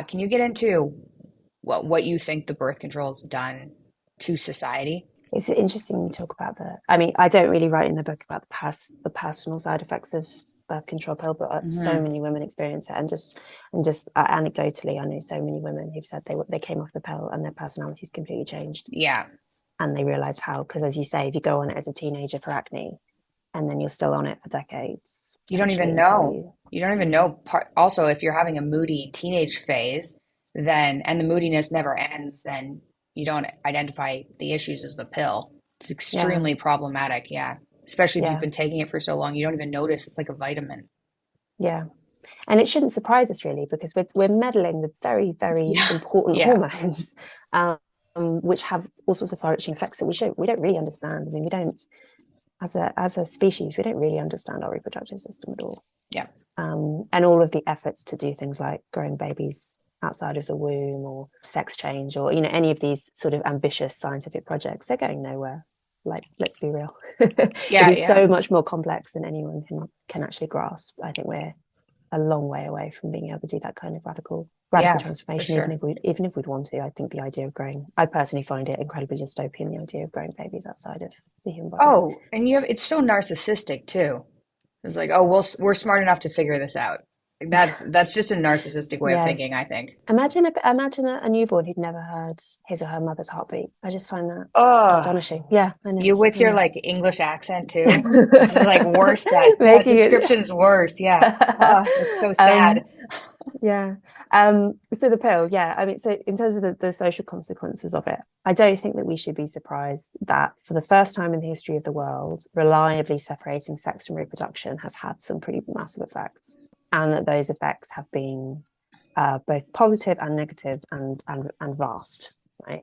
Can you get into what you think the birth control's done to society? It's interesting you talk about I mean, I don't really write in the book about the personal side effects of birth control pill, but so Hmm. many women experience it, and just anecdotally, I know so many women who've said they came off the pill and their personalities completely changed, Yeah, and they realized how, because as you say, if you go on it as a teenager for acne, and then you're still on it for decades, you don't essentially, even until know. you, You don't even yeah, know. Also, if you're having a moody teenage phase, then and the moodiness never ends, then you don't identify the issues as the pill. It's yeah, extremely problematic. Yeah, especially if you've yeah, been taking it for so long, you don't even notice. It's like a vitamin. yeah. And it shouldn't surprise us really, because we're meddling with very, very Yeah, important yeah, hormones, um, which have all sorts of far-reaching effects that we don't really understand. I mean, we don't, as a species, we don't really understand our reproductive system at all. yeah, And all of the efforts to do things like growing babies outside of the womb, or sex change, or any of these sort of ambitious scientific projects, they're going nowhere. Like, let's be real. It yeah, is yeah, so much more complex than anyone can actually grasp. I think we're a long way away from being able to do that kind of radical yeah, for transformation, sure. even if we'd want to. I think the idea of growing, I personally find it incredibly dystopian, the idea of growing babies outside of the human body. Oh, and it's so narcissistic too. It's like, oh, we're smart enough to figure this out. Like, that's just a narcissistic way of thinking, Yes. I think. Imagine a newborn who'd never heard his or her mother's heartbeat. I just find that Oh, astonishing. Yeah, I know. you with I your know. like English accent too. This is like worse. That Making it. description's worse. Yeah. Oh, that's so sad. um, Yeah. So the pill, yeah. I mean, so in terms of the social consequences of it, I don't think that we should be surprised that for the first time in the history of the world, reliably separating sex from reproduction has had some pretty massive effects, and that those effects have been both positive and negative, and vast, right?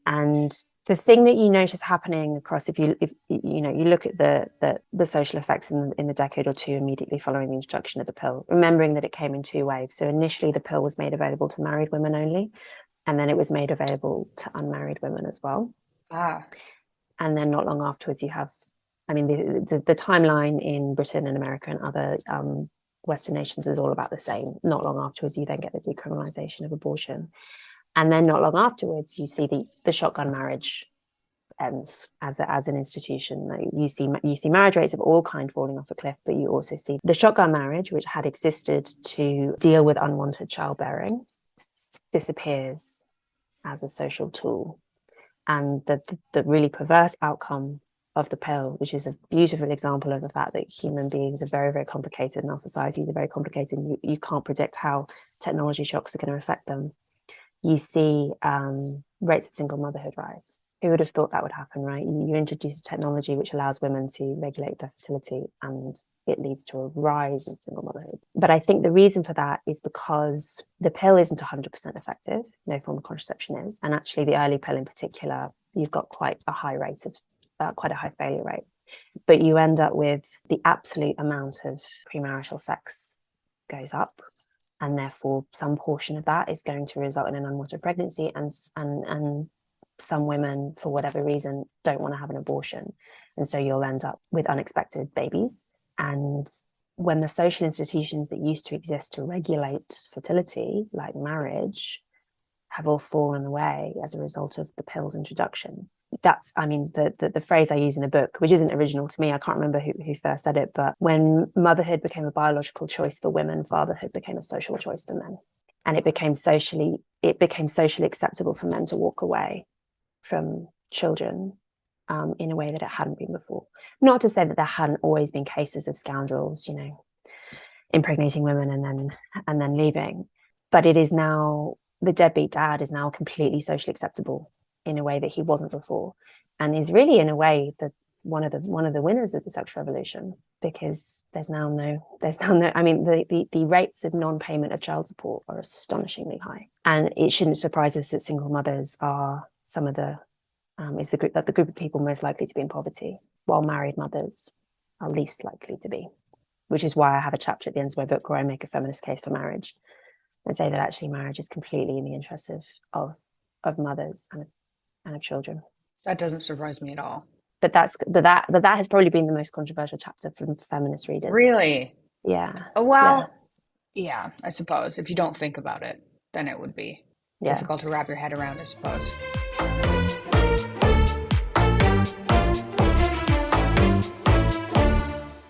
And the thing that you notice happening across, if you look at the social effects in the decade or two immediately following the introduction of the pill, remembering that it came in two waves. So initially the pill was made available to married women only, and then it was made available to unmarried women as well. Ah, And then not long afterwards, you have, I mean, the timeline in Britain and America and other Western nations is all about the same. Not long afterwards, you then get the decriminalization of abortion. And then not long afterwards, you see the shotgun marriage ends as an institution. Like, you see marriage rates of all kind falling off a cliff, but you also see the shotgun marriage, which had existed to deal with unwanted childbearing, disappears as a social tool. And the really perverse outcome of the pill, which is a beautiful example of the fact that human beings are very, very complicated, and our societies are very complicated, and you can't predict how technology shocks are going to affect them. You see rates of single motherhood rise. Who would have thought that would happen, right? You introduce a technology which allows women to regulate their fertility, and it leads to a rise in single motherhood. But I think the reason for that is because the pill isn't 100% effective. No form of contraception is. And actually, the early pill in particular, you've got quite a high rate of, quite a high failure rate. But you end up with the absolute amount of premarital sex goes up, and therefore some portion of that is going to result in an unwanted pregnancy, and some women, for whatever reason, don't want to have an abortion, and so you'll end up with unexpected babies. And when the social institutions that used to exist to regulate fertility, like marriage, have all fallen away as a result of the pill's introduction. That's, I mean, the phrase I use in the book, which isn't original to me, I can't remember who first said it, but when motherhood became a biological choice for women, fatherhood became a social choice for men. And it became socially acceptable for men to walk away from children, in a way that it hadn't been before. Not to say that there hadn't always been cases of scoundrels, impregnating women and then leaving, but it is now, the deadbeat dad is now completely socially acceptable in a way that he wasn't before, and is really, in a way, that one of the winners of the sexual revolution, because there's now no, I mean, the rates of non-payment of child support are astonishingly high, and it shouldn't surprise us that single mothers are some of is the group of people most likely to be in poverty, while married mothers are least likely to be, which is why I have a chapter at the end of my book where I make a feminist case for marriage, and say that actually marriage is completely in the interests of mothers and of children. that doesn't surprise me at all. But that has probably been the most controversial chapter from feminist readers. Really? Yeah, yeah, Well, yeah, I suppose if you don't think about it. then it would be Yeah. difficult to wrap your head around, I suppose.